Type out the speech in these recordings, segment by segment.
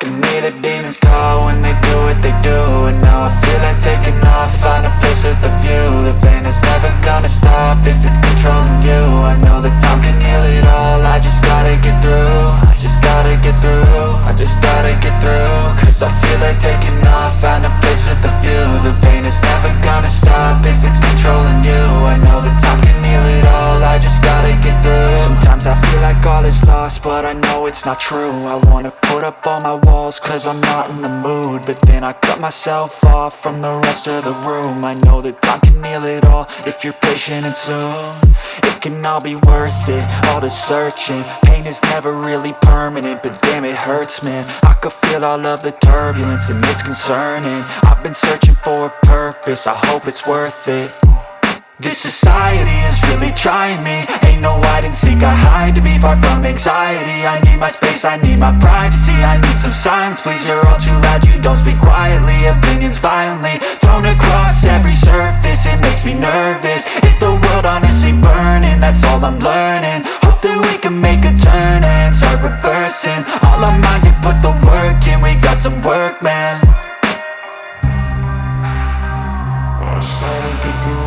can hear the demons call when they do what they do. And now I feel like taking off, find a place with a view. The pain is never gonna stop if it's controlling you. I know that time can heal it all, I just gotta get through. I just gotta get through, I just gotta get through. Cause I feel like taking off, find a place with a view. The pain is never gonna stop if it's controlling you. I know that time can heal it all, I just gotta get through. Sometimes I feel like all is lost, but I know it's not true. I wanna put up all my walls cause I'm not in the mood, but then I cut myself off from the rest of the room. I know that time can heal it all if you're patient and soon. It can all be worth it, all the searching. Pain is never really permanent, but damn it hurts, man. I could feel all of the turbulence and it's concerning. I've been searching for a purpose, I hope it's worth it. This society is really trying me. Ain't no hide and seek, I hide to be far from anxiety. I need my space, I need my privacy. I need some silence, please, you're all too loud. You don't speak quietly, opinions violently thrown across every surface. It makes me nervous, it's the world honestly burning. That's all I'm learning, hope that we can make a turn and start reversing. All our minds, we put the work in, we got some work, man. I started to go.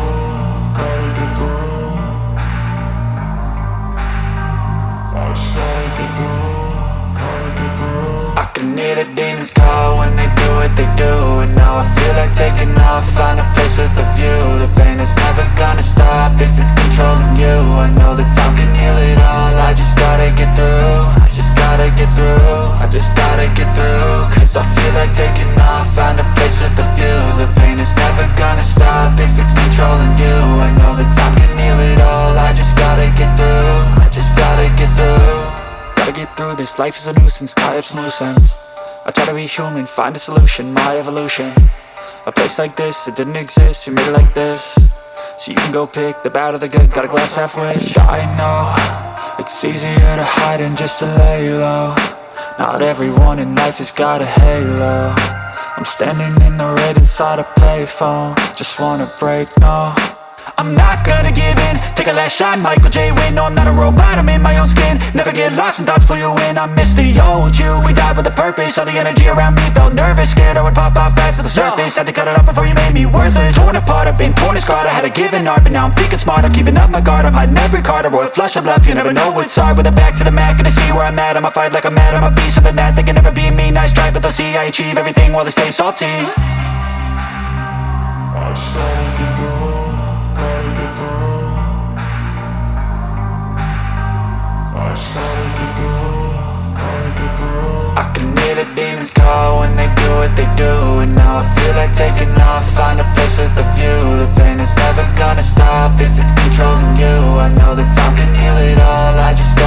I can hear the demons call when they do what they do. And now I feel like taking off, find a place with a view. The pain is never gonna stop if it's controlling you. I know that time can heal it all, I just gotta get through. I just gotta get through, I just gotta get through. Cause I feel like taking off, find a place with a view. The pain is never gonna stop if it's controlling you. I know that time can heal it all, I just gotta get through. I just gotta get through. Gotta get through this, life is a nuisance, tie up some loose ends. I try to be human, find a solution, my evolution. A place like this, it didn't exist, we made it like this. So you can go pick the bad or the good, got a glass halfway. I know, it's easier to hide than just to lay low. Not everyone in life has got a halo. I'm standing in the red inside a payphone, just wanna break, no. I'm not gonna give in, take a last shot, Michael J. Win. No, I'm not a robot, I'm in my own skin. Never get lost when thoughts pull you in. I miss the old you, we died with a purpose. All the energy around me felt nervous, scared I would pop off fast to the surface. Had to cut it off before you made me worthless. Torn apart, I've been torn and scarred. I had a given art, but now I'm thinking smart. I'm keeping up my guard, I'm hiding every card. A royal flush of love, you never know what's hard. With a back to the mat, gonna see where I'm at. I'ma fight like I'm mad, I'ma be something that they can never be me. Nice try, but they'll see I achieve everything while they stay salty. I started to go, gotta get through. I started to go, gotta get through. I can hear the demons call when they do what they do. And now I feel like taking off, find a place with a view. The pain is never gonna stop if it's controlling you. I know that time can heal it all, I just